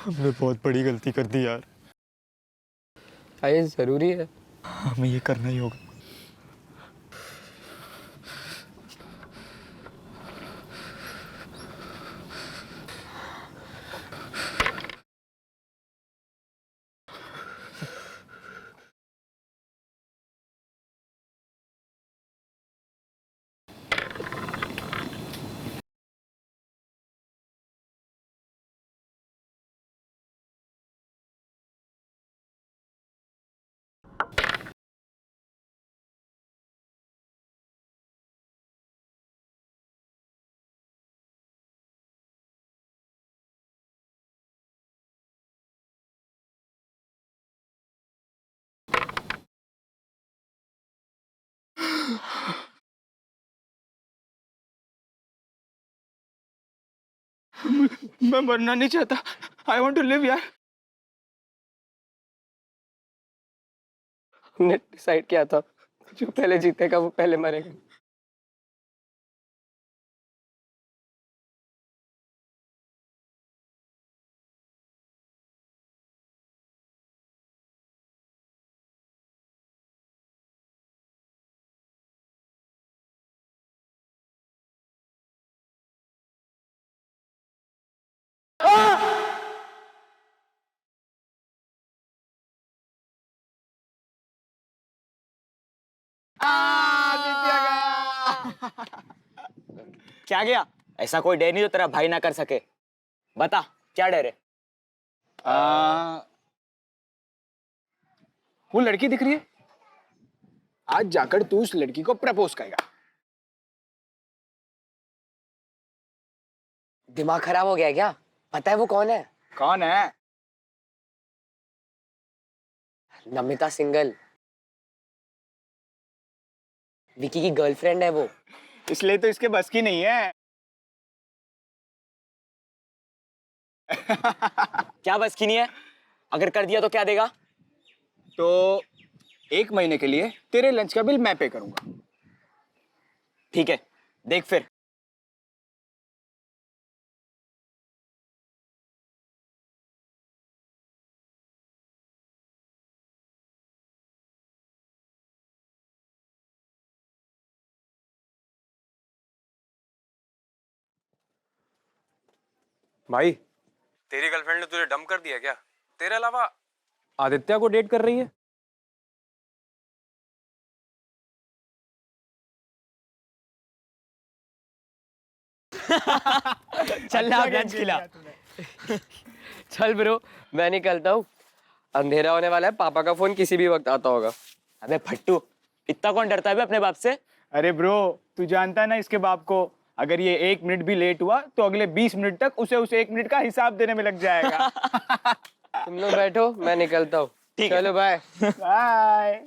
हमने बहुत बड़ी गलती कर दी यार। क्या ये जरूरी है? हमें ये करना ही होगा। मैं मरना नहीं चाहता। आई वॉन्ट टू लिव यार। हमने डिसाइड किया था जो पहले जीतेगा वो पहले मरेगा। क्या गया? ऐसा कोई डर नहीं जो तेरा भाई ना कर सके। बता क्या डर है? वो लड़की दिख रही है, आज जाकर तू उस लड़की को प्रपोज करेगा। दिमाग खराब हो गया क्या? पता है वो कौन है? कौन है? नमिता सिंगल, विकी की गर्लफ्रेंड है वो। इसलिए तो इसके बस की नहीं है। क्या बस की नहीं है? अगर कर दिया तो क्या देगा? तो 1 महीने के लिए तेरे लंच का बिल मैं पे करूंगा। ठीक है, देख फिर। भाई, तेरी गर्लफ्रेंड ने तुझे डंप कर दिया क्या? तेरे अलावा आदित्य को डेट कर रही है? चल ना लंच खिला। चल ब्रो, मैं निकलता हूँ। अंधेरा होने वाला है, पापा का फोन किसी भी वक्त आता होगा। अबे फट्टू, इतना कौन डरता है बे अपने बाप से? अरे ब्रो, तू जानता है ना इसके बाप को, अगर ये 1 मिनट भी लेट हुआ तो अगले 20 मिनट तक उसे उस 1 मिनट का हिसाब देने में लग जाएगा। तुम लोग बैठो, मैं निकलता हूँ। ठीक है। चलो बाय। बाय।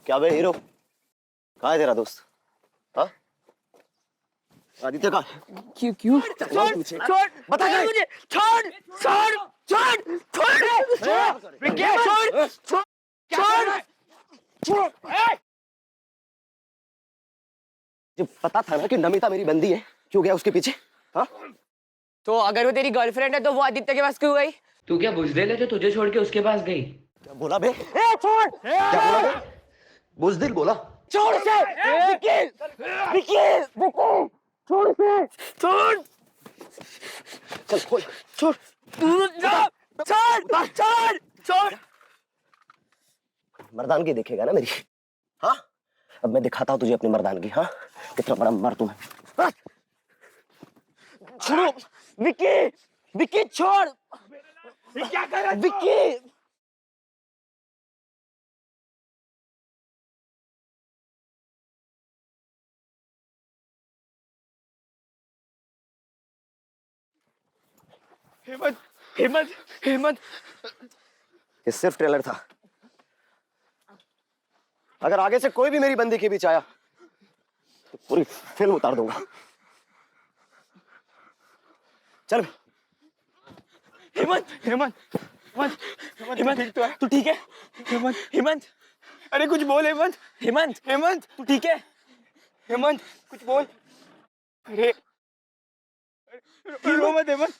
क्या बे हीरो, कहाँ है तेरा दोस्त? हाँ, आदित्य का क्यों क्यों? छोड़ बता मुझे। छोड़ छोड़ छोड़ छोड़ छोड़। जब पता था ना कि नमिता मेरी बंदी है, क्यों गया उसके पीछे? हाँ, तो अगर वो तेरी गर्लफ्रेंड है तो वो आदित्य के पास क्यों गई? तू क्या बुजदिल है जो तुझे छोड़ के उसके पास गई? क्या बोला बे? छोड़। क्या बोला बे? बुजदिल बोला? छोड़ से विकी, विकी, विकी, छोड़ से, छोड़। चल खोल, छोड़, छोड़, छोड़, छोड़। मर्दानगी देखेगा ना मेरी? हाँ, अब मैं दिखाता हूँ तुझे अपनी मर्दानगी। हाँ, कितना बड़ा मर्द हूँ मैं। छोड़ो विकी, विकी छोड़। क्या कर रहा है विकी? हेमंत, हेमंत, हेमंत। ये सिर्फ ट्रेलर था। अगर आगे से कोई भी मेरी बंदी के बीच आया तो पूरी फिल्म उतार दूंगा। चल। हेमंत, हेमंत, हेमंत, हेमंत, ठीक तो है? तू ठीक है? हेमंत, हेमंत, अरे कुछ बोल हेमंत। हेमंत, हेमंत तू ठीक है? हेमंत कुछ बोल। अरे रो मत हेमंत।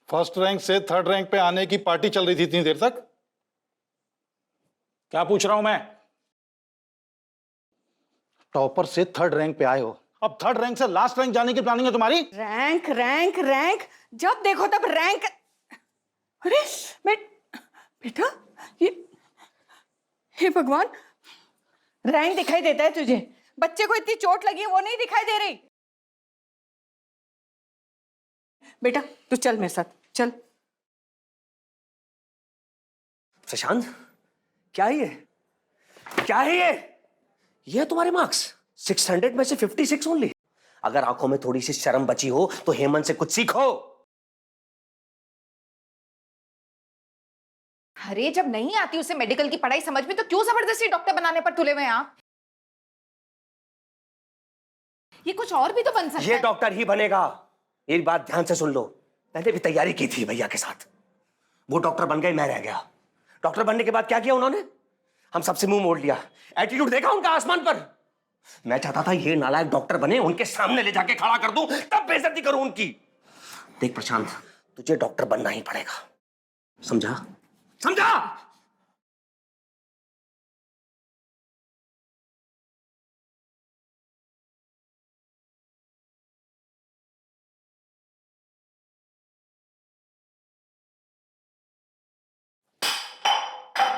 फर्स्ट रैंक से थर्ड रैंक पे आने की पार्टी चल रही थी इतनी देर तक। क्या पूछ रहा हूं मैं? टॉपर से थर्ड रैंक पे आए हो, अब थर्ड रैंक से लास्ट रैंक जाने की प्लानिंग है तुम्हारी? रैंक रैंक रैंक, जब देखो तब रैंक। अरे बेटा, ये हे भगवान, रैंक दिखाई देता है तुझे? बच्चे को इतनी चोट लगी है वो नहीं दिखाई दे रही? बेटा तू चल मेरे साथ, चल। प्रशांत, क्या है ये? क्या है ये? ये तुम्हारे मार्क्स 600 में से 56 ओनली। अगर आंखों में थोड़ी सी शर्म बची हो तो हेमंत से कुछ सीखो। अरे जब नहीं आती उसे मेडिकल की पढ़ाई समझ में, तो क्यों जबरदस्ती डॉक्टर बनाने पर तुले हुए हैं आप? ये कुछ और भी तो बन सकता ये है। डॉक्टर ही बनेगा। एक बात ध्यान से सुन लो, मैंने भी तैयारी की थी भैया के साथ। वो डॉक्टर बन गए, मैं रह गया। डॉक्टर बनने के बाद क्या किया उन्होंने? हम सबसे मुंह मोड़ लिया। एटीट्यूड देखा उनका आसमान पर। मैं चाहता था ये नालायक डॉक्टर बने, उनके सामने ले जाके खड़ा कर दूं, तब बेइज्जती करूं उनकी। देख प्रशांत, तुझे डॉक्टर बनना ही पड़ेगा, समझा? समझा?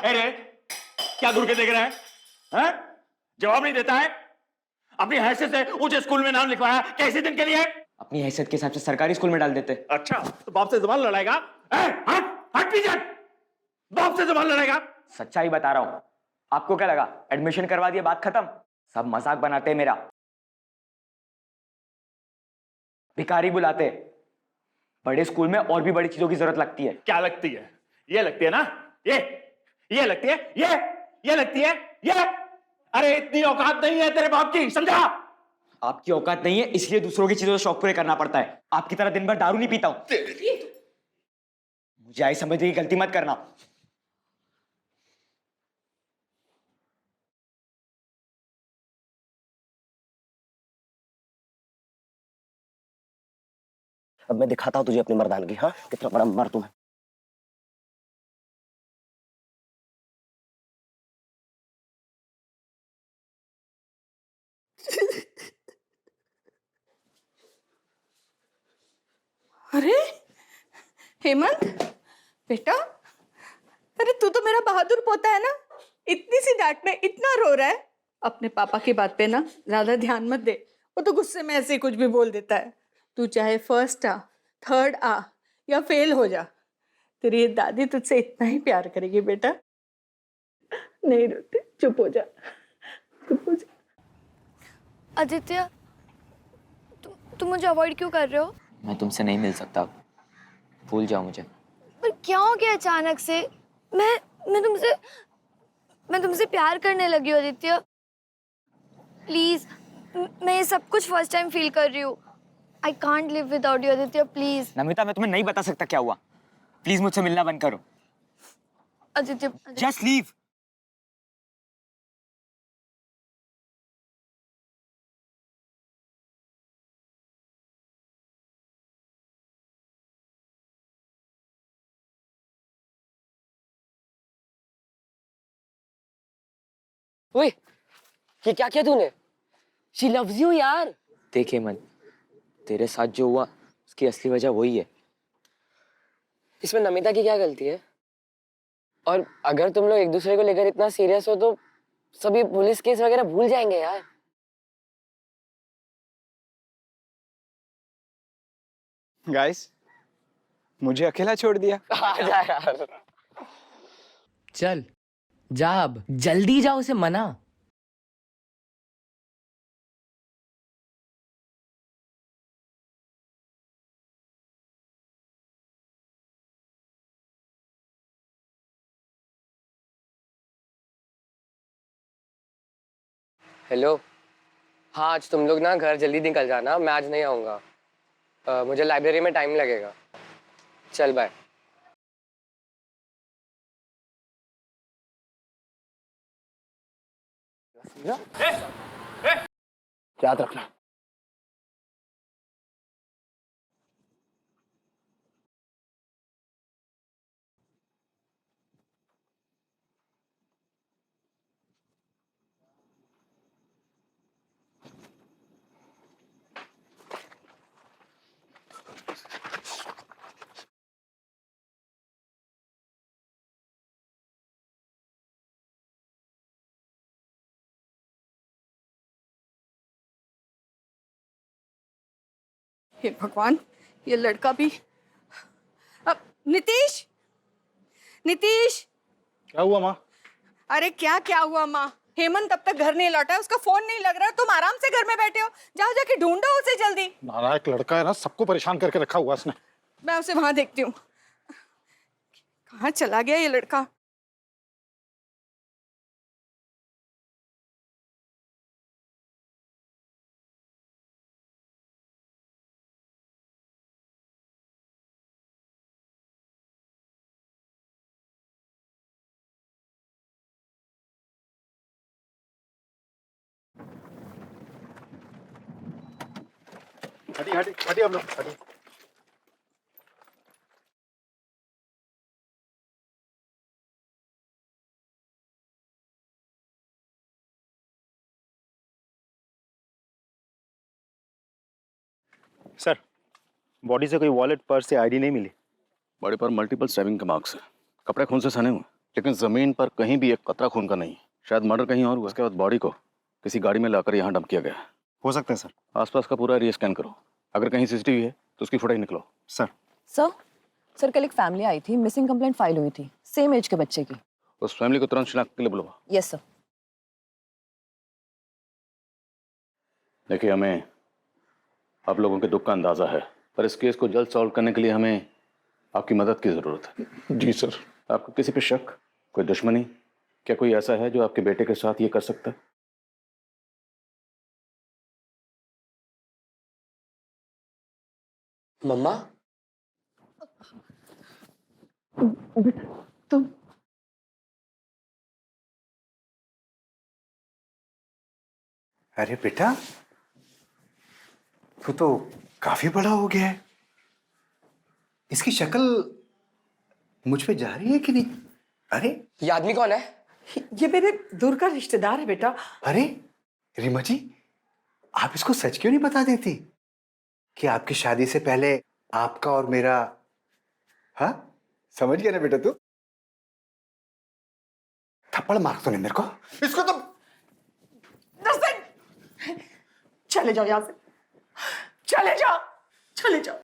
अरे क्या घूर के देख रहा है? हैं? जवाब नहीं देता है। अपनी हैसियत से ऊंचे स्कूल में नाम लिखवाया, कैसे दिन के लिए? अपनी हैसियत के हिसाब से सरकारी स्कूल में डाल देते। अच्छा, तो बाप से जबान लड़ाएगा? हट हट पीछे, बाप से जबान लड़ाएगा? सच्चाई बता रहा हूं। आपको क्या लगा एडमिशन करवा दिया बात खत्म? सब मजाक बनाते हैं मेरा, भिखारी बुलाते। बड़े स्कूल में और भी बड़ी चीजों की जरूरत लगती है। क्या लगती है? ये लगती है ना? ये लगती है, ये लगती है, ये। अरे इतनी औकात नहीं है तेरे बाप की, समझा? आपकी औकात नहीं है, इसलिए दूसरों की चीजों से शौक पूरे करना पड़ता है। आपकी तरह दिन भर दारू नहीं पीता हूं। मुझे आई समझने की गलती मत करना। अब मैं दिखाता हूं तुझे अपनी मर्दानगी। हाँ, कितना बड़ा मर्द हूं मैं। अरे हेमंत बेटा, अरे तू तो मेरा बहादुर पोता है ना, इतनी सी डांट में इतना रो रहा है। अपने पापा की बात पे ना ज्यादा ध्यान मत दे, वो तो गुस्से में ऐसे ही कुछ भी बोल देता है। तू चाहे फर्स्ट आ, थर्ड आ या फेल हो जा, तेरी ये दादी तुझसे इतना ही प्यार करेगी बेटा। नहीं रोते, चुप हो जा, चुप हो जा। आदित्य, तुम मुझे अवॉइड क्यों कर रहे हो? मैं तुमसे नहीं मिल सकता, भूल जाओ मुझे। पर क्या हो गया अचानक से? मैं तुमसे प्यार करने लगी हूँ आदित्य। प्लीज, मैं ये सब कुछ फर्स्ट टाइम फील कर रही हूँ। I can't live without you Aditya, please. Namita, मैं तुम्हें नहीं बता सकता क्या हुआ। प्लीज मुझसे मिलना बंद करो। Aditya, just leave. ओए, ये क्या किया तूने? शी लव्स यू यार। देखिए मन, तेरे साथ जो हुआ उसकी असली वजह वही है। इसमें नमिता की क्या गलती है? और अगर तुम लोग एक दूसरे को लेकर इतना सीरियस हो तो सभी पुलिस केस वगैरह भूल जाएंगे यार। गाइस, मुझे अकेला छोड़ दिया। आ जा यार। चल जा, अब जल्दी जा, उसे मना। हेलो। हाँ, आज तुम लोग ना घर जल्दी निकल जाना, मैं आज नहीं आऊँगा। मुझे लाइब्रेरी में टाइम लगेगा। चल बाय। याद रखना। हे भगवान, ये लड़का भी। अब नीतीश, नीतीश। क्या हुआ माँ? अरे क्या हुआ माँ? हेमंत अब तक घर नहीं लौटा है, उसका फोन नहीं लग रहा, तुम आराम से घर में बैठे हो, जाओ जाके ढूंढो उसे जल्दी। नालायक लड़का है ना, सबको परेशान करके रखा हुआ उसने। मैं उसे वहां देखती हूँ। कहाँ चला गया ये लड़का? हटिए हटिए हटिए, हम लोग हटिए। सर, बॉडी से कोई वॉलेट, पर्स या आईडी नहीं मिली। बॉडी पर मल्टीपल स्टैबिंग के मार्क्स हैं, कपड़े खून से सने हुए, लेकिन जमीन पर कहीं भी एक कतरा खून का नहीं है। शायद मर्डर कहीं और हुआ। उसके बाद बॉडी को किसी गाड़ी में लाकर यहाँ डंप किया गया है। हो सकता है सर। आसपास का पूरा एरिया स्कैन करो, अगर कहीं सीसीटीवी है तो उसकी फुटेज निकलो। सर। सर कल एक फैमिली आई थी, मिसिंग कंप्लेंट फाइल हुई थी, सेम एज के बच्चे की। उस फैमिली को तुरंत शिनाख्त के लिए बुलवा। Yes sir. देखिए, हमें आप लोगों के दुख का अंदाजा है, पर इस केस को जल्द सॉल्व करने के लिए हमें आपकी मदद की जरूरत है। जी सर। आपको किसी पे शक, कोई दुश्मनी, क्या कोई ऐसा है जो आपके बेटे के साथ ये कर सकता है? मम्मा, तुम अरे बेटा, तू तो काफी बड़ा हो गया है। इसकी शक्ल मुझ पे जा रही है कि नहीं? अरे ये आदमी कौन है? ये मेरे दूर का रिश्तेदार है बेटा। अरे रीमा जी, आप इसको सच क्यों नहीं बता देती कि आपकी शादी से पहले आपका और मेरा। हाँ, समझ गया ना बेटा तू? थप्पड़ मार तो नहीं मेरे को, इसको तो। चले जाओ यहाँ से, चले जाओ, चले जाओ।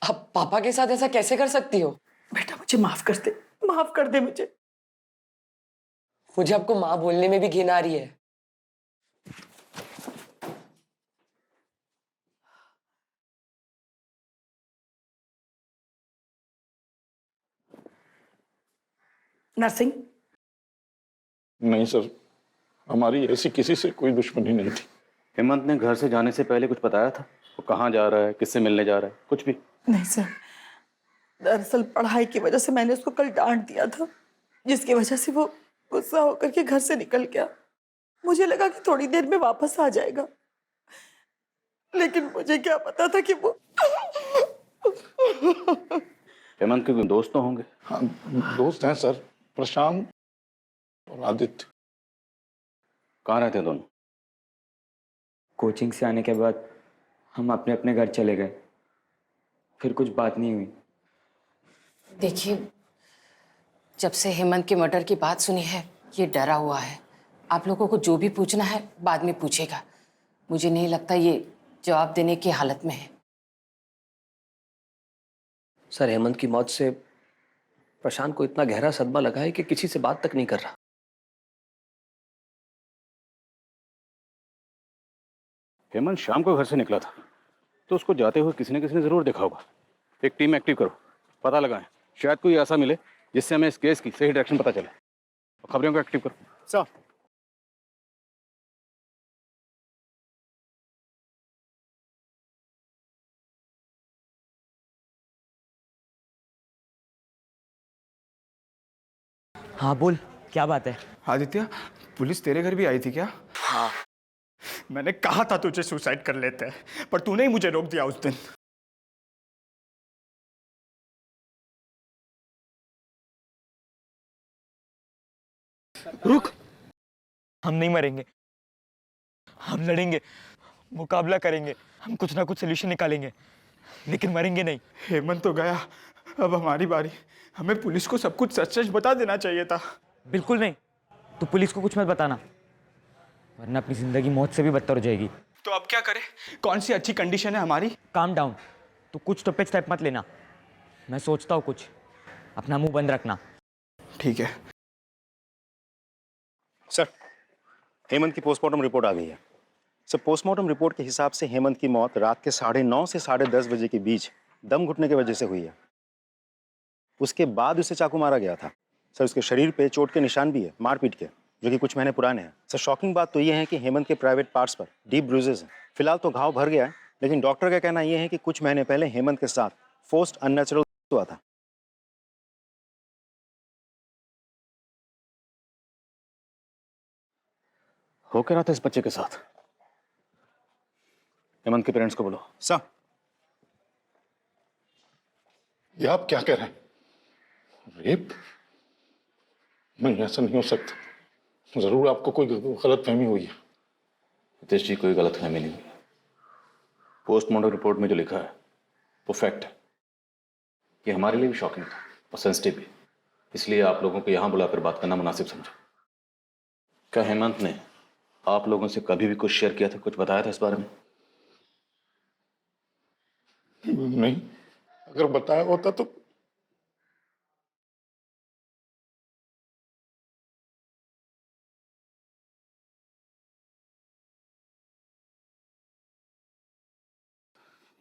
आप पापा के साथ ऐसा कैसे कर सकती हो? बेटा मुझे माफ कर दे मुझे। मुझे आपको माँ बोलने में भी घिन आ रही है। नरसिंह। नहीं सर, हमारी ऐसी किसी से कोई दुश्मनी नहीं थी। हेमंत ने घर से जाने से पहले कुछ बताया था? वो कहाँ जा रहा है, किससे मिलने जा रहा है, कुछ भी? नहीं सर, दरअसल पढ़ाई की वजह से मैंने उसको कल डांट दिया था, जिसकी वजह से वो गुस्सा होकर के घर से निकल गया। मुझे लगा कि थोड़ी देर में वापस आ जाएगा, लेकिन मुझे क्या पता था कि वो। हेमंत के कोई दोस्त तो होंगे? हाँ, दोस्त हैं सर, प्रशांत और आदित्य। कहाँ रहते हैं दोनों? कोचिंग से आने के बाद हम अपने अपने घर चले गए, फिर कुछ बात नहीं हुई। देखिए, जब से हेमंत के मर्डर की बात सुनी है, ये डरा हुआ है। आप लोगों को जो भी पूछना है बाद में पूछेगा। मुझे नहीं लगता ये जवाब देने की हालत में है। सर, हेमंत की मौत से प्रशांत को इतना गहरा सदमा लगा है कि किसी से बात तक नहीं कर रहा। हेमंत शाम को घर से निकला था, तो उसको जाते हुए किसी ने जरूर देखा होगा। एक टीम एक्टिव करो, पता लगाएं, शायद कोई ऐसा मिले जिससे हमें इस केस की सही डायरेक्शन पता चले। और खबरों को एक्टिव करो। सर हाँ बोल, क्या बात है? आदित्य, पुलिस तेरे घर भी आई थी क्या? हाँ। मैंने कहा था तुझे सुसाइड कर लेते हैं, पर तूने ही मुझे रोक दिया उस दिन। रुक, हम नहीं मरेंगे, हम लड़ेंगे, मुकाबला करेंगे, हम कुछ ना कुछ सोल्यूशन निकालेंगे, लेकिन मरेंगे नहीं। हेमंत तो गया, अब हमारी बारी। हमें पुलिस को सब कुछ सच सच बता देना चाहिए था। बिल्कुल नहीं, तू पुलिस को कुछ मत बताना, वरना अपनी जिंदगी मौत से भी बदतर हो जाएगी। तो अब क्या करें? कौन सी अच्छी कंडीशन है हमारी? काम डाउन, तू कुछ स्टॉपेज स्टेप मत लेना, मैं सोचता हूँ कुछ, अपना मुंह बंद रखना। ठीक है सर, हेमंत की पोस्टमार्टम रिपोर्ट आ गई है। सर, पोस्टमार्टम रिपोर्ट के हिसाब से हेमंत की मौत रात के 9:30 से 10:30 बजे के बीच दम घुटने की वजह से हुई है। उसके बाद उसे चाकू मारा गया था। सर, उसके शरीर पे चोट के निशान भी है, मारपीट के, जो कि कुछ महीने पुराने हैं। सर, शॉकिंग बात तो ये है कि हेमंत के प्राइवेट पार्ट्स पर डीप ब्रूजेस हैं। फिलहाल तो घाव भर गया है, लेकिन डॉक्टर का कहना यह है कि कुछ महीने पहले हेमंत के साथ फोर्स्ड अननेचुरल हुआ था। हो क्या रहा था इस बच्चे के साथ? हेमंत के पेरेंट्स को बोलो। सर, ये आप क्या कह रहे हैं? रेप? नहीं, ऐसा नहीं हो सकता। जरूर आपको कोई गलतफहमी हुई है। हितेश जी, कोई गलतफहमी नहीं हुई। पोस्टमार्टम रिपोर्ट में जो लिखा है वो फैक्ट है। ये हमारे लिए भी शॉकिंग था और सेंसिटिव भी, इसलिए आप लोगों को यहां बुलाकर बात करना मुनासिब समझा। क्या हेमंत ने आप लोगों से कभी भी कुछ शेयर किया था, कुछ बताया था इस बारे में? नहीं, अगर बताया होता तो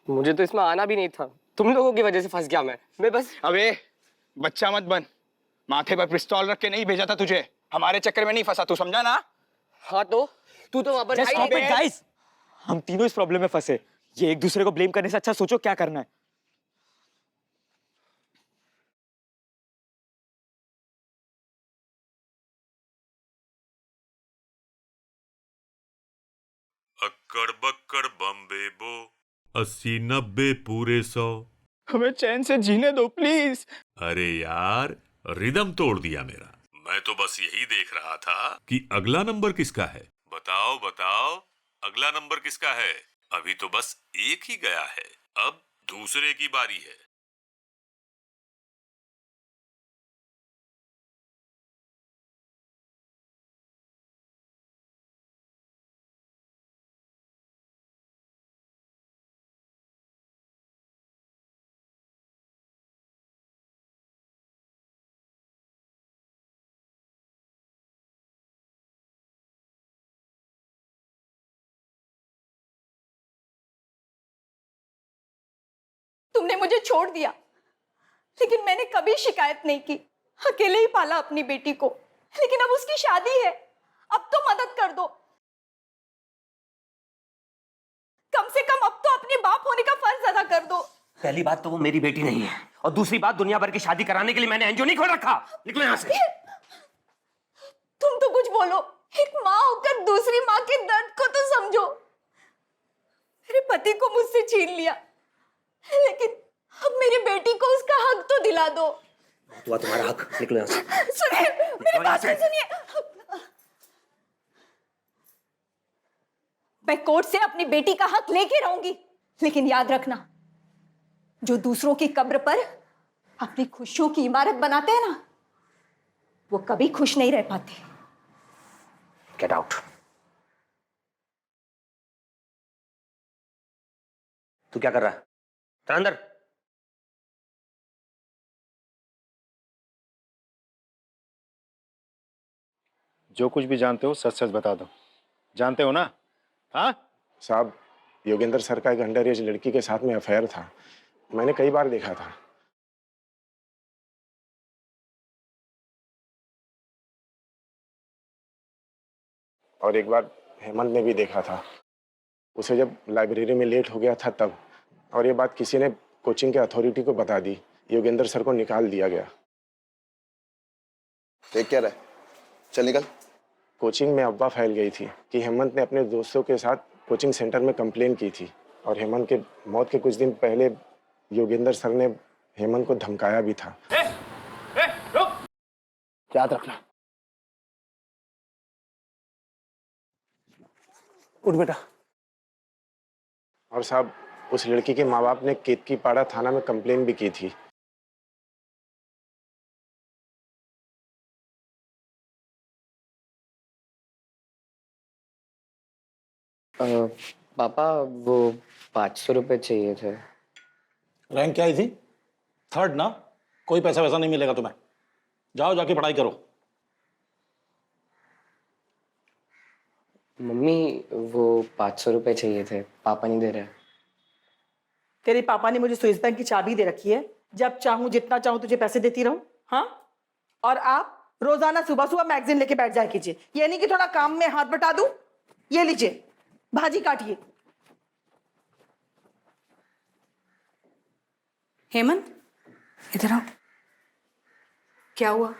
मुझे तो इसमें आना भी नहीं था, तुम लोगों की वजह से फंस गया मैं बस। अबे बच्चा मत बन, माथे पर पिस्तौल रख के नहीं भेजा था तुझे, हमारे चक्कर में नहीं फंसा, तू समझा ना? हाँ तो तू तो वहां पर Just stop it, guys! हम तीनों इस प्रॉब्लम में फंसे, ये एक दूसरे को ब्लेम करने से अच्छा सोचो क्या करना है। अक्कड़ बक्कड़ बम्बे बो, 80-90 पूरे 100। हमें चैन से जीने दो प्लीज। अरे यार, रिदम तोड़ दिया मेरा। मैं तो बस यही देख रहा था कि अगला नंबर किसका है। बताओ बताओ, अगला नंबर किसका है? अभी तो बस एक ही गया है, अब दूसरे की बारी है। तुमने मुझे छोड़ दिया, लेकिन मैंने कभी शिकायत नहीं की। अकेले ही पाला अपनी बेटी को, लेकिन अब उसकी शादी है, अब तो मदद कर दो। कम से कम अब तो अपने बाप होने का फर्ज अदा कर दो। पहली बात तो वो मेरी बेटी नहीं है, और दूसरी बात, दुनिया भर की शादी कराने के लिए मैंने एनजीओ नहीं खोल रखा। निकलो यहाँ से। तुम तो कुछ बोलो, एक माँ होकर दूसरी माँ के दर्द को तो समझो। मेरे पति को मुझसे छीन लिया, लेकिन अब मेरी बेटी को उसका हक तो दिला दो। तो तुम्हारा हक, निकलो यहाँ से। सुनिए, मेरी बात तो सुनिए। मैं कोर्ट से अपनी बेटी का हक लेके रहूंगी, लेकिन याद रखना, जो दूसरों की कब्र पर अपनी खुशियों की इमारत बनाते हैं ना, वो कभी खुश नहीं रह पाते। Get out. तू क्या कर रहा है? चल अंदर। जो कुछ भी जानते हो सच सच बता दो। जानते हो ना? हाँ साहब, योगेंद्र सर का एक अंडर एज लड़की के साथ में अफेयर था, मैंने कई बार देखा था। और एक बार हेमंत ने भी देखा था उसे जब लाइब्रेरी में लेट हो गया था तब। और ये बात किसी ने कोचिंग के अथॉरिटी को बता दी, योगेंद्र सर को निकाल दिया गया। देख क्या रहा है, चल निकल। कोचिंग में अफवाह फैल गई थी कि हेमंत ने अपने दोस्तों के साथ कोचिंग सेंटर में कंप्लेन की थी और हेमंत के मौत के कुछ दिन पहले योगेंद्र सर ने हेमंत को धमकाया भी था। याद रखना। उठ बेटा। और साहब, उस लड़की के माँ बाप ने केतकीपाड़ा थाना में कंप्लेन भी की थी। पापा वो 500 रुपए चाहिए थे। रैंक क्या आई थी? 3rd ना? कोई पैसा वैसा नहीं मिलेगा तुम्हें। जाओ जाके पढ़ाई करो। मम्मी वो 500 रुपए चाहिए थे, पापा नहीं दे रहे। तेरे पापा ने मुझे स्विस बैंक की चाबी दे रखी है, जब चाहूं जितना चाहूं तुझे पैसे देती रहूं। हाँ, और आप रोजाना सुबह सुबह मैगजीन लेके बैठ जाया कीजिए। ये नहीं कि थोड़ा काम में हाथ बटा दूं। ये लीजिए, भाजी काटिए। हेमंत, इधर आओ। क्या हुआ?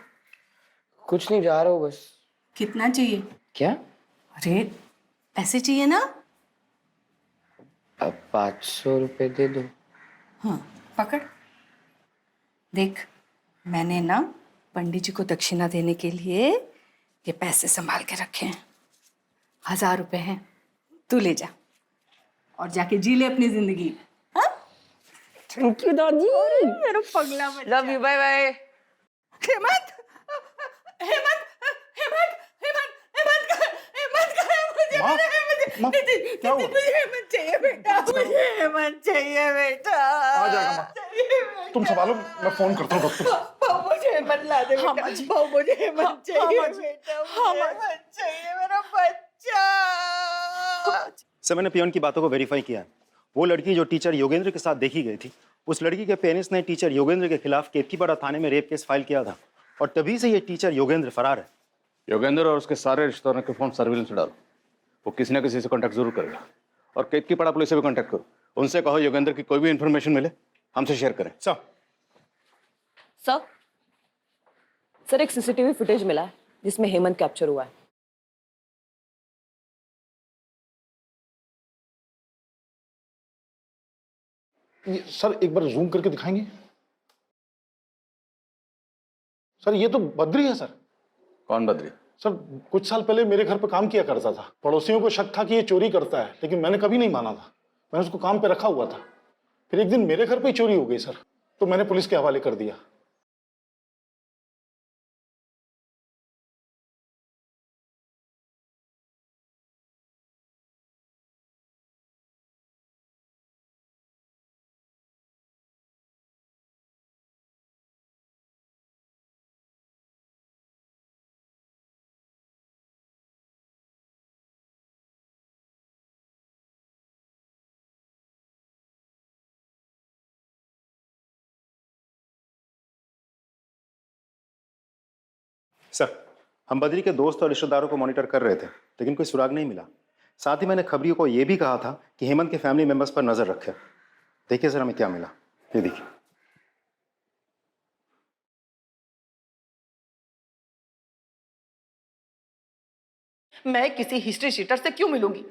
कुछ नहीं, जा रहा हूँ बस। कितना चाहिए? क्या? अरे पैसे चाहिए ना? अब 500 रुपए दे दो। हाँ, पकड़। देख, मैंने ना पंडित जी को दक्षिणा देने के लिए ये पैसे संभाल के रखे हैं। 1000 रुपए हैं, तू ले जा और जाके जी ले अपनी जिंदगी। हाँ? थैंक यू दादी। मेरा पगला बच्चा। Love you, bye bye. Hemant, Hemant, Hemant, Hemant, Hemant का, हेमंत का, मुझे क्या हुआ? मुझे हेमंत चाहिए बेटा, मुझे हेमंत चाहिए बेटा। आ जाएगा माँ। तुम संभालो, मैं फोन करता हूँ डॉक्टर। भाऊ मुझे हेमंत ला दे बेटा। भाऊ मुझे हेमंत चाहिए बेटा, मुझे हेमंत चाहिए मेरा बच्चा। सर, मैंने पियोन की बातों को वेरीफाई किया है। वो लड़की जो टीचर योगेंद्र के साथ देखी गई थी, उस लड़की के पेरेंट्स ने टीचर योगेंद्र के खिलाफ केतकीपाड़ा थाने में रेप केस फाइल किया था और तभी से ये टीचर योगेंद्र फरार है। योगेंद्र और उसके सारे रिश्तेदारों के फोन सर्विलेंस में डालो। वो किसी न किसी से कांटेक्ट जरूर करेगा। और केतकीपाड़ा पुलिस से भी कांटेक्ट करो। उनसे कहो योगेंद्र की कोई भी इंफॉर्मेशन मिले हमसे शेयर करें। सर, एक सीसीटीवी फुटेज मिला है जिसमें हेमंत कैप्चर हुआ है। सर एक बार जूम करके दिखाएंगे? सर ये तो बद्री है सर। कौन बद्री? सर कुछ साल पहले मेरे घर पे काम किया करता था। पड़ोसियों को शक था कि ये चोरी करता है, लेकिन मैंने कभी नहीं माना था। मैंने उसको काम पे रखा हुआ था। फिर एक दिन मेरे घर पे ही चोरी हो गई सर, तो मैंने पुलिस के हवाले कर दिया। सर, हम बद्री के दोस्त और रिश्तेदारों को मॉनिटर कर रहे थे, लेकिन कोई सुराग नहीं मिला। साथ ही मैंने खबरियों को यह भी कहा था कि हेमंत के फैमिली मेंबर्स पर नजर रखें। देखिए सर, हमें क्या मिला, ये देखिए। मैं किसी हिस्ट्री शीटर से क्यों मिलूंगी?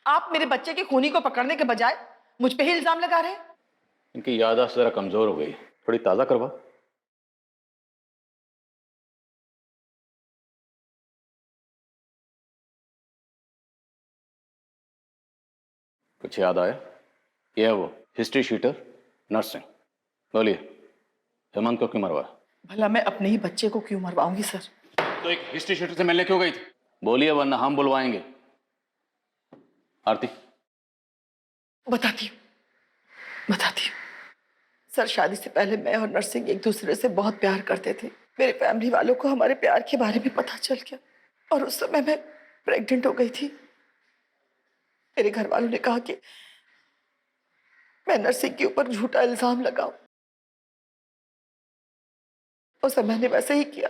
आप मेरे बच्चे के खूनी को पकड़ने के बजाय मुझ पे ही इल्जाम लगा रहे हैं। इनकी याददाश्त जरा कमजोर हो गई, थोड़ी ताजा करवा। कुछ याद आया? ये है वो हिस्ट्री शीटर नर्सिंग। बोलिए, हेमंत को क्यों मरवाया? भला मैं अपने ही बच्चे को क्यों मरवाऊंगी सर? तो एक हिस्ट्री शीटर से मिलने क्यों गई थी? बोलिए, वरना हम बुलवाएंगे। आरती, बताती हूँ। सर, शादी से पहले मैं और नर्सिंग एक दूसरे से बहुत प्यार करते थे। मेरे फैमिली वालों को हमारे प्यार के बारे में पता चल गया और उस समय मैं प्रेग्नेंट हो गई थी। मेरे घर वालों ने कहा कि मैं नर्सिंग के ऊपर झूठा इल्जाम लगाऊं। उस समय मैंने वैसे ही किया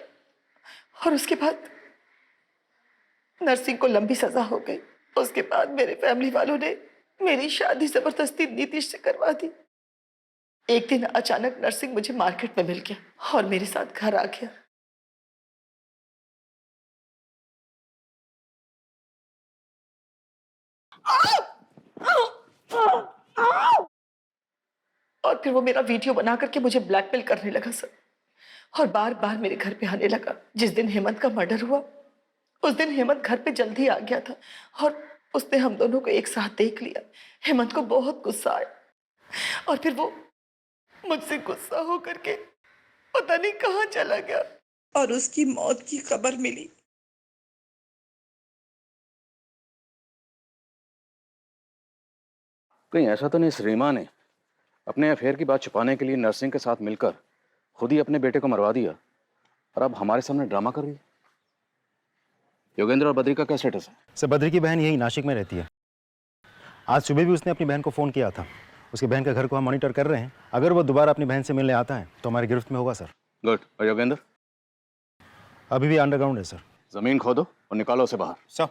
और उसके बाद नरसिंह को लंबी सजा हो गई। उसके बाद मेरे फैमिली वालों ने मेरी शादी जबरदस्ती नीतीश से करवा दी। एक दिन अचानक नरसिंह मुझे मार्केट में मिल गया और मेरे साथ घर आ गया। और फिर वो मेरा वीडियो बना करके मुझे ब्लैकमेल करने लगा सर, और बार बार मेरे घर पे आने लगा। जिस दिन हेमंत का मर्डर हुआ उस दिन हेमंत घर पे जल्दी आ गया था और उसने हम दोनों को एक साथ देख लिया। हेमंत को बहुत गुस्सा आया और फिर वो मुझसे गुस्सा होकर के पता नहीं कहाँ चला गया और उसकी मौत की खबर मिली। कहीं ऐसा तो नहीं इस रीमा ने अपने अफेयर की बात छुपाने के लिए नरसिंह के साथ मिलकर खुद ही अपने बेटे को मरवा दिया और अब हमारे सामने ड्रामा कर रही है? योगेंद्र और बद्री का क्या स्टेटस है? सर बद्री की बहन यही नासिक में रहती है। आज सुबह भी उसने अपनी बहन को फ़ोन किया था। उसकी बहन के घर को हम मॉनिटर कर रहे हैं। अगर वो दोबारा अपनी बहन से मिलने आता है तो हमारी गिरफ्त में होगा सर। गुड। और योगेंद्र? अभी भी अंडरग्राउंड है सर। जमीन खोदो और निकालो उसे बाहर। सर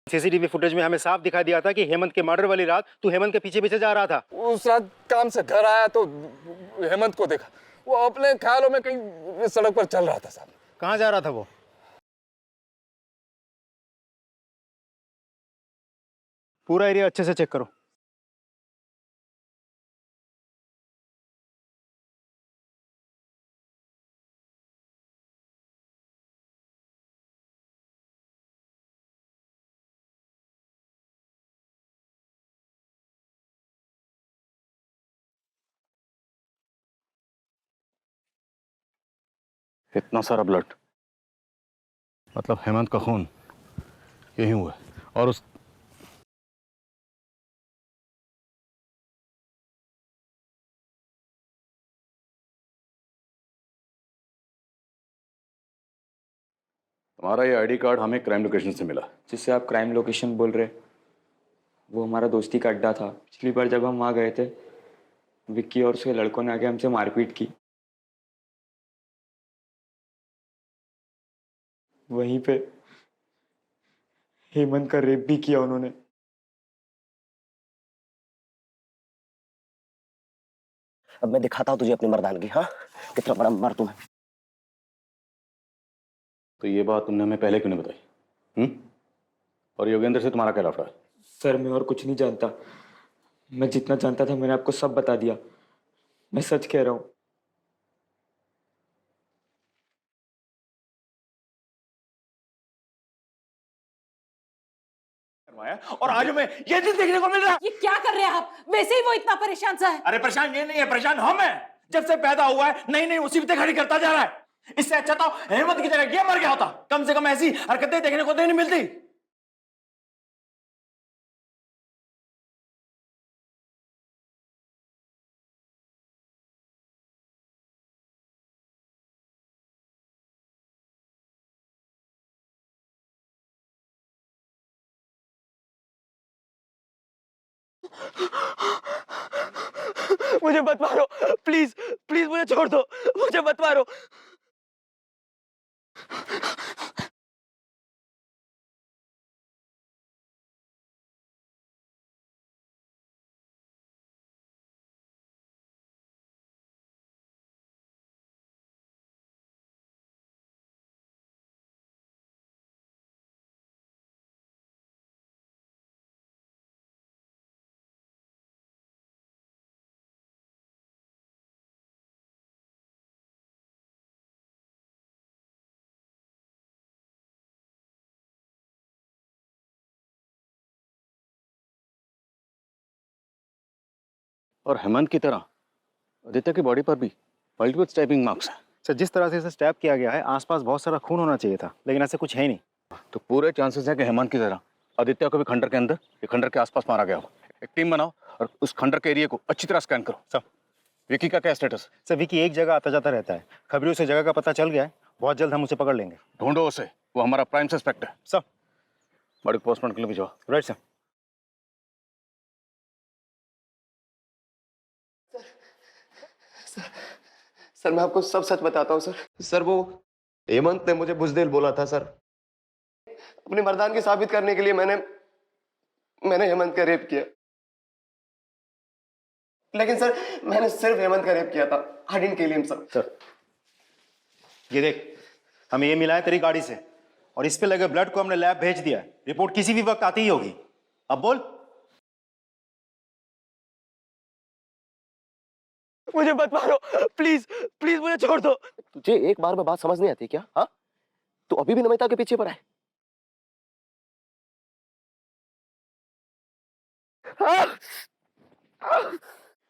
सीसीटीवी फुटेज में हमें साफ दिखा दिया था कि हेमंत के मर्डर वाली रात तू हेमंत के पीछे पीछे जा रहा था। उस रात काम से घर आया तो हेमंत को देखा, वो अपने ख्यालों में कहीं सड़क पर चल रहा था साहब। कहाँ जा रहा था वो? पूरा एरिया अच्छे से चेक करो। इतना सारा ब्लड, मतलब हेमंत का खून यही हुआ है। और उस तुम्हारा ये आईडी कार्ड हमें क्राइम लोकेशन से मिला। जिससे आप क्राइम लोकेशन बोल रहे, वो हमारा दोस्ती का अड्डा था। पिछली बार जब हम वहाँ गए थे, विक्की और उसके लड़कों ने आके हमसे मारपीट की। वहीं पे हेमंत का रेप भी किया उन्होंने। अब मैं दिखाता हूँ तुझे अपनी मर्दानगी। हाँ, कितना बड़ा मर्द तू है। तो ये बात तुमने हमें पहले क्यों नहीं बताई? और योगेंद्र से तुम्हारा क्या लफड़ा है? सर मैं और कुछ नहीं जानता। मैं जितना जानता था मैंने आपको सब बता दिया। मैं सच कह रहा हूँ। और आज हमें ये चीज देखने को मिल रहा है। ये क्या कर रहे हैं आप? वैसे ही वो इतना परेशान सा है। अरे परेशान ये नहीं है, परेशान हम हैं। जब से पैदा हुआ है नई नई मुसीबतें खड़ी करता जा रहा है। इससे अच्छा तो हेमंत की जगह ये मर गया होता। कम से कम ऐसी हरकतें देखने को तो नहीं मिलती। मुझे मत मारो, प्लीज प्लीज मुझे छोड़ दो, मुझे मत मारो। और हेमंत की तरह आदित्य की बॉडी पर भी मल्टीपल स्टैबिंग मार्क्स हैं। सर जिस तरह से इसे स्टैब किया गया है आसपास बहुत सारा खून होना चाहिए था, लेकिन ऐसा कुछ है ही नहीं। तो पूरे चांसेस है कि हेमंत की तरह आदित्य को भी खंडर के अंदर या खंडर के आसपास मारा गया हो। एक टीम बनाओ और उस खंडर के एरिया को अच्छी तरह स्कैन करो। सर विकी का क्या स्टेटस? सर विकी एक जगह आता जाता रहता है। खबरों से जगह का पता चल गया है, बहुत जल्द हम उसे पकड़ लेंगे। ढूंढो उसे, वो हमारा प्राइम सस्पेक्ट है। सर बॉडी पोस्टमार्टम के लिए भिजवाओ। Right sir. सर मैं आपको सब सच बताता हूँ सर वो हेमंत ने मुझे बुजदिल बोला था सर। अपनी मर्दानगी साबित करने के लिए मैंने हेमंत का रेप किया। लेकिन सर मैंने सिर्फ हेमंत का रेप किया था। I didn't kill him sir. ये देख, हमें ये मिला है तेरी गाड़ी से और इस पे लगे ब्लड को हमने लैब भेज दिया है। रिपोर्ट किसी भी वक्त आती ही होगी। अब बोल। मुझे मत मारो, प्लीज प्लीज मुझे छोड़ दो। तुझे एक बार में बात समझ नहीं आती क्या? हाँ, तू अभी भी नमिता के पीछे पड़ा है।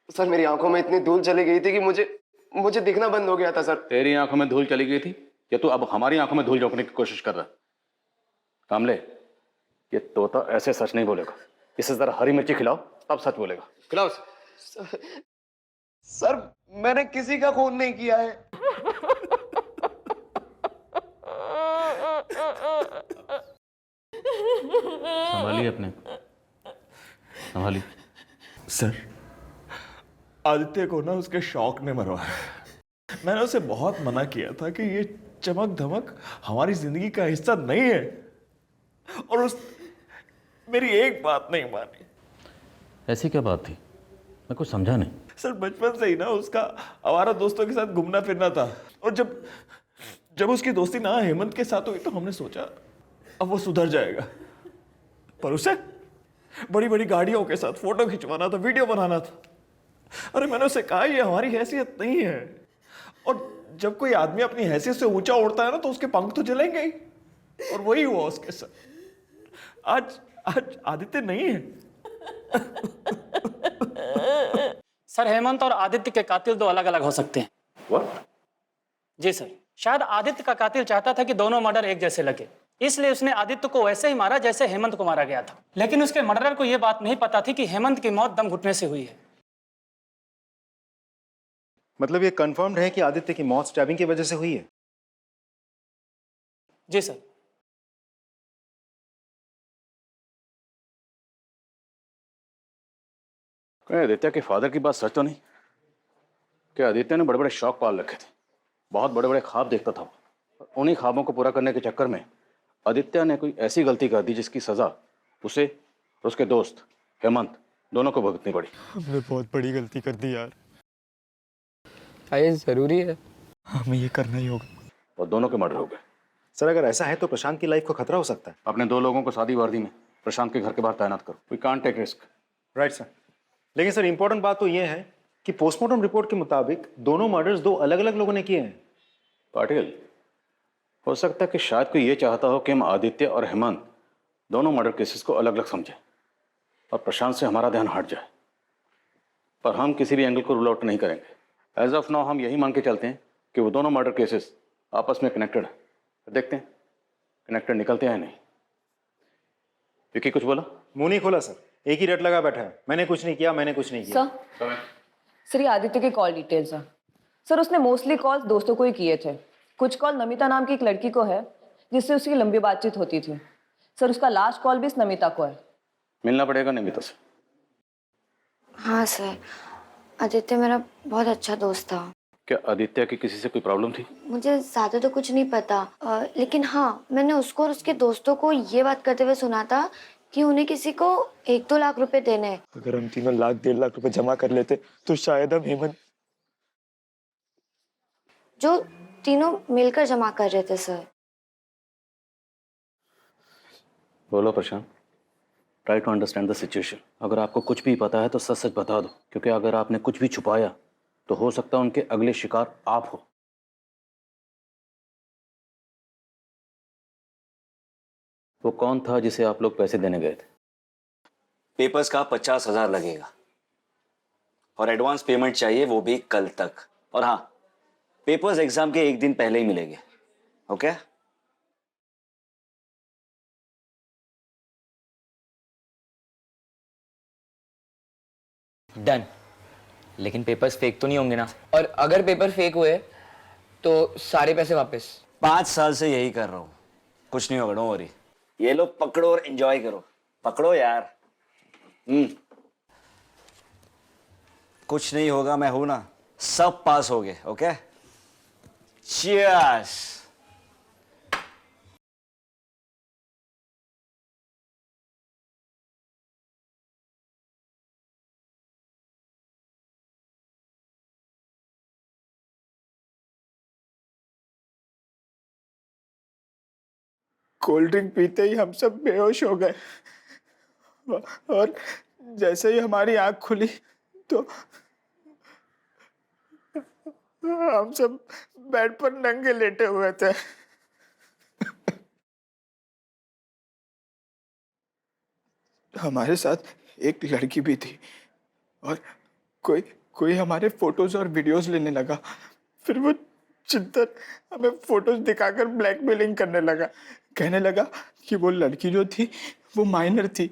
सर मेरी आंखों में इतनी धूल चली गई थी कि मुझे दिखना बंद हो गया था सर। तेरी आंखों में धूल चली गई थी या तू अब हमारी आंखों में धूल झोंकने की कोशिश कर रहा है? कामले, ये तोता ऐसे सच नहीं बोलेगा। इसे जरा हरी मिर्ची खिलाओ तब सच बोलेगा। खिलाओ इसे। सर मैंने किसी का खून नहीं किया है। संभालिए अपने, संभालिए। सर आदित्य को ना उसके शौक ने मरवाया। मैंने उसे बहुत मना किया था कि ये चमक धमक हमारी जिंदगी का हिस्सा नहीं है, और उस मेरी एक बात नहीं मानी। ऐसी क्या बात थी? मैं कुछ समझा नहीं। सर बचपन से ही ना उसका आवारा दोस्तों के साथ घूमना फिरना था, और जब उसकी दोस्ती ना हेमंत के साथ हुई तो हमने सोचा अब वो सुधर जाएगा। पर उसे बड़ी बड़ी गाड़ियों के साथ फोटो खिंचवाना था, वीडियो बनाना था। अरे मैंने उसे कहा ये हमारी हैसियत नहीं है, और जब कोई आदमी अपनी हैसियत से ऊंचा उड़ता है ना तो उसके पंख तो जलेंगे ही, और वही हुआ उसके साथ। आज आदित्य नहीं है। सर हेमंत और आदित्य के कातिल दो अलग अलग हो सकते हैं। What? जी सर, शायद आदित्य का कातिल चाहता था कि दोनों मर्डर एक जैसे लगे, इसलिए उसने आदित्य को वैसे ही मारा जैसे हेमंत को मारा गया था। लेकिन उसके मर्डरर को यह बात नहीं पता थी कि हेमंत की मौत दम घुटने से हुई है। मतलब ये कंफर्म्ड है कि आदित्य की मौत स्टैबिंग की वजह से हुई है? जी सर। आदित्य के फादर की बात सच तो नहीं? क्या आदित्य ने बड़े बड़े शौक पाल रखे थे, बहुत बड़े बड़े ख्वाब देखता था। उन्हीं ख्वाबों को पूरा करने के चक्कर में आदित्य ने कोई ऐसी गलती कर दी जिसकी सजा उसे और उसके दोस्त हेमंत दोनों को भुगतनी पड़ी। हमने बहुत बड़ी गलती कर दी यार। ये जरूरी है, हमें ये करना ही होगा। और दोनों के मर्डर हो गए। सर अगर ऐसा है तो प्रशांत की लाइफ को खतरा हो सकता है। अपने दो लोगों को शादी वर्दी में प्रशांत के घर के बाहर तैनात करो। We can't take risk. Right sir. लेकिन सर इंपॉर्टेंट बात तो ये है कि पोस्टमार्टम रिपोर्ट के मुताबिक दोनों मर्डर्स दो अलग अलग लोगों ने किए हैं। पाटिल, हो सकता है कि शायद कोई ये चाहता हो कि हम आदित्य और हेमंत दोनों मर्डर केसेस को अलग अलग समझें और प्रशांत से हमारा ध्यान हट जाए, पर हम किसी भी एंगल को रूल आउट नहीं करेंगे। एज ऑफ नाउ हम यही मान के चलते हैं कि वो दोनों मर्डर केसेस आपस में कनेक्टेड है। देखते हैं कनेक्टेड निकलते हैं नहीं। विकी कुछ बोला? मुंह नहीं खोला सर, एक ही रट लगा बैठा है। मैंने कुछ नहीं किया, मैंने कुछ नहीं किया। सर ये आदित्य के कॉल डिटेल्स हैं। सर उसने मोस्टली कॉल दोस्तों को ही किए थे। कुछ कॉल नमिता नाम की एक लड़की को है जिससे उसकी लंबी बातचीत होती थी। सर उसका लास्ट कॉल भी इस नमिता को है। मिलना पड़ेगा नमिता से। हाँ सर, आदित्य मेरा बहुत अच्छा दोस्त था। क्या आदित्य की किसी से कोई प्रॉब्लम थी? मुझे ज्यादा तो कुछ नहीं पता, लेकिन हाँ मैंने उसको और उसके दोस्तों को ये बात करते हुए सुना था कि उन्हें किसी को 1-2 लाख रुपए देने हैं। अगर हम तीनों 1-1.5 लाख रुपए जमा कर लेते तो शायद हम हेमंत। जो तीनों मिलकर जमा कर रहे थे सर। बोलो Prashant, try to understand the situation. अगर आपको कुछ भी पता है तो सच सच बता दो, क्योंकि अगर आपने कुछ भी छुपाया तो हो सकता है उनके अगले शिकार आप हो। वो कौन था जिसे आप लोग पैसे देने गए थे? पेपर्स का 50,000 लगेगा और एडवांस पेमेंट चाहिए, वो भी कल तक। और हाँ, पेपर्स एग्जाम के 1 दिन पहले ही मिलेंगे। ओके? डन। लेकिन पेपर्स फेक तो नहीं होंगे ना? और अगर पेपर फेक हुए तो सारे पैसे वापस? 5 साल से यही कर रहा हूं, कुछ नहीं होगा, डोंट वरी। ये लो पकड़ो और एंजॉय करो। पकड़ो यार। कुछ नहीं होगा, मैं हूं ना। सब पास हो गए। ओके? Cheers. कोल्ड ड्रिंक पीते ही हम सब बेहोश हो गए और जैसे ही हमारी आंख खुली तो हम सब बेड पर नंगे लेटे हुए थे। हमारे साथ एक लड़की भी थी और कोई कोई हमारे फोटोज और वीडियोस लेने लगा। फिर वो चिंतन हमें फोटोज दिखाकर ब्लैकमेलिंग करने लगा। कहने लगा कि वो लड़की जो थी वो माइनर थी,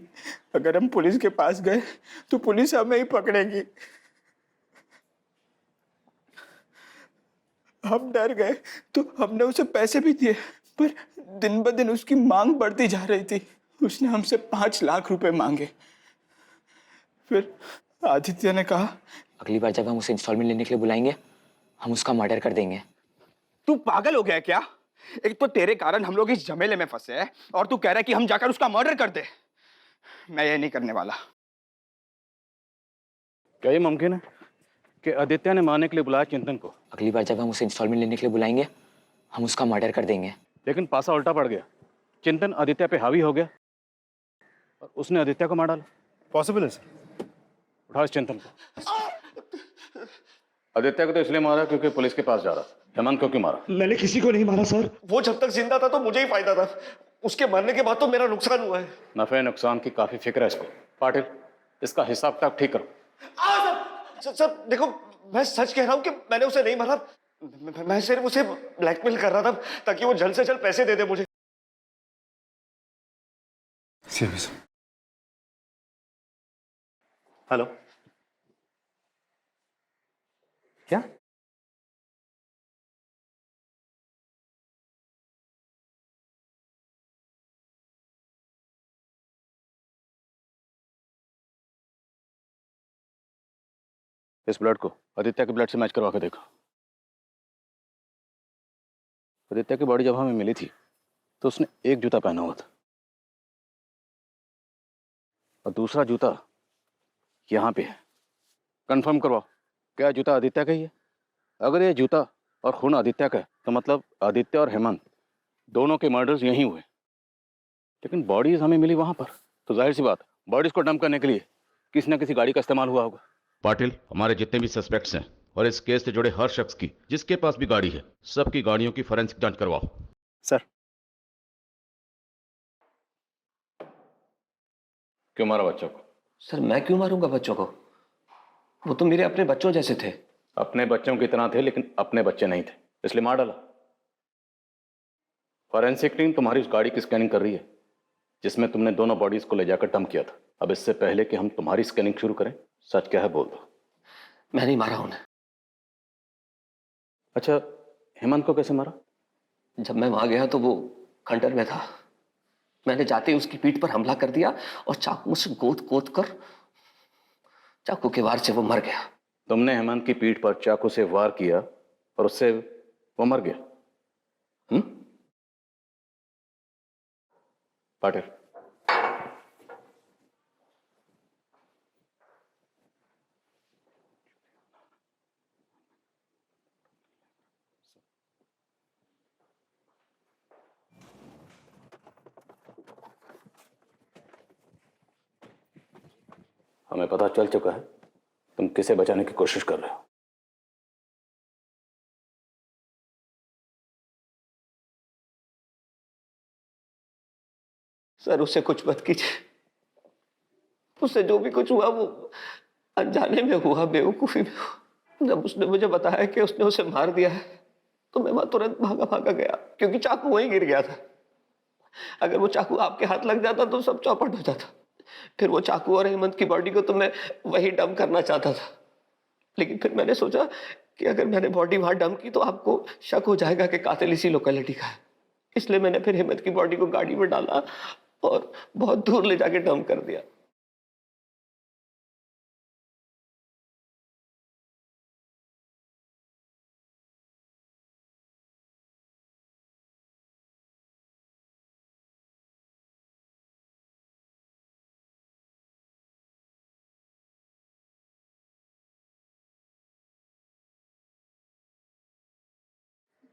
अगर हम पुलिस के पास गए तो पुलिस हमें ही पकड़ेगी। हम डर गए तो हमने उसे पैसे भी दिए, पर दिन ब दिन उसकी मांग बढ़ती जा रही थी। उसने हमसे 5 लाख रुपए मांगे। फिर आदित्य ने कहा, अगली बार जब हम उसे इंस्टॉलमेंट लेने के लिए बुलाएंगे, हम उसका मर्डर कर देंगे। तू पागल हो गया क्या? एक तो तेरे कारण हम लोग इस झमेले में फंसे हैं और तू कह रहा है कि हम जाकर उसका मर्डर कर दे। मैं ये नहीं करने वाला। क्या ये मुमकिन है कि आदित्य ने मारने के लिए बुलाया चिंतन को? अगली बार जब हम उसे इंस्टॉलमेंट लेने के लिए बुलाएंगे, हम उसका मर्डर कर देंगे। लेकिन पासा उल्टा पड़ गया। चिंतन आदित्य पे हावी हो गया और उसने आदित्य को मार डाला। पॉसिबल है सर। उठाओ इस चिंतन को। आदित्य को तो इसलिए मारा क्योंकि पुलिस के पास जा रहा। हेमंत को क्यों मारा? मैंने किसी को नहीं मारा सर। वो जब तक जिंदा था तो मुझे ही फायदा था, उसके मरने के बाद तो मेरा नुकसान हुआ है। नफे नुकसान की काफी फिक्र है इसको। पाटिल, इसका हिसाब किताब ठीक करो। सर देखो, मैं सच कह रहा हूँ कि मैंने उसे नहीं मारा। मैं सिर्फ उसे ब्लैकमेल कर रहा था ताकि वो जल्द से जल्द पैसे दे दे मुझे। हेलो, क्या? इस ब्लड को आदित्य के ब्लड से मैच करवा के देखो। आदित्य की बॉडी जब हमें मिली थी तो उसने एक जूता पहना हुआ था और दूसरा जूता यहाँ पे है। कंफर्म करवाओ, क्या जूता आदित्य का ही है? अगर ये जूता और खून आदित्य का है तो मतलब आदित्य और हेमंत दोनों के मर्डर्स यहीं हुए। लेकिन बॉडीज हमें मिली वहां पर, तो जाहिर सी बात बॉडीज को डंप करने के लिए किसी न किसी गाड़ी का इस्तेमाल हुआ होगा। पाटिल, हमारे जितने भी सस्पेक्ट्स हैं और इस केस से जुड़े हर शख्स की जिसके पास भी गाड़ी है, सबकी गाड़ियों की फोरेंसिक जांच करवाओ। सर। क्यों मारा बच्चों को? सर मैं क्यों मारूंगा बच्चों को? वो तो मेरे अपने बच्चों जैसे थे। अपने बच्चों की तरह थे लेकिन अपने बच्चे नहीं थे, इसलिए मार डाला। फॉरेंसिक टीम तुम्हारी उस गाड़ी की स्कैनिंग कर रही है जिसमें तुमने दोनों बॉडीज को ले जाकर डंप किया था। अब इससे पहले कि हम तुम्हारी स्कैनिंग शुरू करें, सच क्या है बोल दो। मैं नहीं मारा उन्हें। अच्छा, हेमंत को कैसे मारा? जब मैं वहां गया तो वो खंडर में था। मैंने जाते ही उसकी पीठ पर हमला कर दिया और चाकू से गोद गोद कर चाकू के वार से वो मर गया। तुमने हेमंत की पीठ पर चाकू से वार किया और उससे वो मर गया? पाटिल, हमें पता चल चुका है तुम किसे बचाने की कोशिश कर रहे हो। सर उससे कुछ मत कीजिए। उससे जो भी कुछ हुआ वो अनजाने में हुआ, बेवकूफी में हुआ। जब उसने मुझे बताया कि उसने उसे मार दिया है तो मैं वहां तुरंत भागा भागा गया, क्योंकि चाकू वहीं गिर गया था। अगर वो चाकू आपके हाथ लग जाता तो सब चौपट हो जाता। फिर वो चाकू और हेमंत की बॉडी को तो मैं वही डंप करना चाहता था, लेकिन फिर मैंने सोचा कि अगर मैंने बॉडी वहां डंप की तो आपको शक हो जाएगा कि कातिल इसी लोकेलिटी का है। इसलिए मैंने फिर हेमंत की बॉडी को गाड़ी में डाला और बहुत दूर ले जाके डंप कर दिया।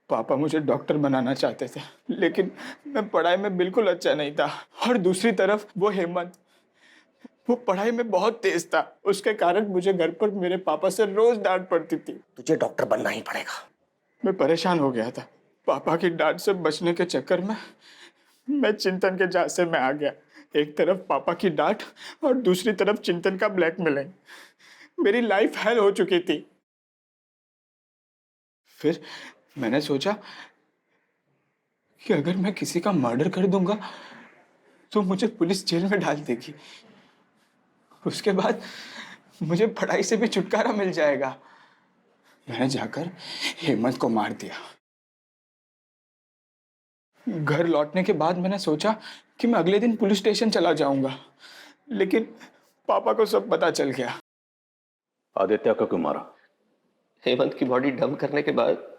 पापा मुझे डॉक्टर बनाना चाहते थे, लेकिन मैं पढ़ाई में बिल्कुल अच्छा नहीं था। और दूसरी तरफ वो हेमंत, वो पढ़ाई में बहुत तेज था। उसके कारण मुझे घर पर मेरे पापा से रोज डांट पड़ती थी। तुझे डॉक्टर बनना ही पड़ेगा। मैं परेशान हो गया था। पापा की डांट से बचने के चक्कर में मैं चिंतन के झांसे में आ गया। एक तरफ पापा की डांट और दूसरी तरफ चिंतन का ब्लैकमेलिंग। मेरी लाइफ हेल हो चुकी थी। फिर मैंने सोचा कि अगर मैं किसी का मर्डर कर दूंगा तो मुझे पुलिस जेल में डाल देगी। उसके बाद मुझे पढ़ाई से भी छुटकारा मिल जाएगा। मैंने जाकर हेमंत को मार दिया। घर लौटने के बाद मैंने सोचा कि मैं अगले दिन पुलिस स्टेशन चला जाऊंगा, लेकिन पापा को सब पता चल गया। आदित्य को क्यों मारा? हेमंत की बॉडी डंप करने के बाद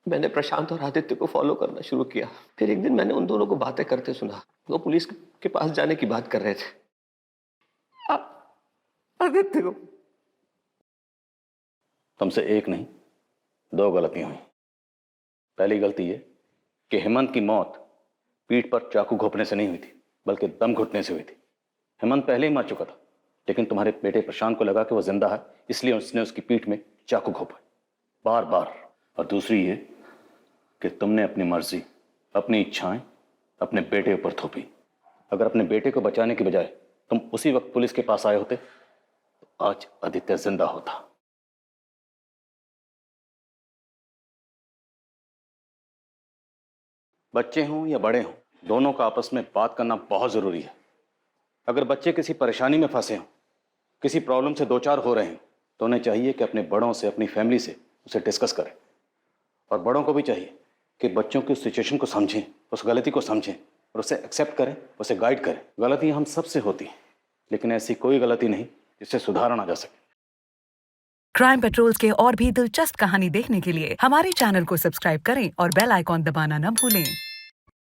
मैंने प्रशांत और आदित्य को फॉलो करना शुरू किया। फिर एक दिन मैंने उन दोनों को बातें करते सुना। वो पुलिस के पास जाने की बात कर रहे थे। आदित्य को तुमसे एक नहीं, दो गलतियां हुई। पहली गलती ये कि हेमंत की मौत पीठ पर चाकू घोंपने से नहीं हुई थी, बल्कि दम घुटने से हुई थी। हेमंत पहले ही मर चुका था, लेकिन तुम्हारे बेटे प्रशांत को लगा कि वो जिंदा है, इसलिए उसने उसकी पीठ में चाकू घोंपा बार बार। और दूसरी ये कि तुमने अपनी मर्जी, अपनी इच्छाएं अपने बेटे ऊपर थोपी। अगर अपने बेटे को बचाने की बजाय तुम उसी वक्त पुलिस के पास आए होते तो आज आदित्य जिंदा होता। बच्चे हों या बड़े हों, दोनों का आपस में बात करना बहुत जरूरी है। अगर बच्चे किसी परेशानी में फंसे हों, किसी प्रॉब्लम से दो चार हो रहे हैं, तो उन्हें चाहिए कि अपने बड़ों से, अपनी फैमिली से उसे डिस्कस करें। और बड़ों को भी चाहिए कि बच्चों की उस सिचुएशन को समझें, उस गलती को समझें और उसे एक्सेप्ट करें, उसे गाइड करें। गलतियां हम सबसे होती हैं, लेकिन ऐसी कोई गलती नहीं जिससे सुधारा ना जा सके। क्राइम पेट्रोल्स के और भी दिलचस्प कहानी देखने के लिए हमारे चैनल को सब्सक्राइब करें और बेल आइकॉन दबाना न भूलें।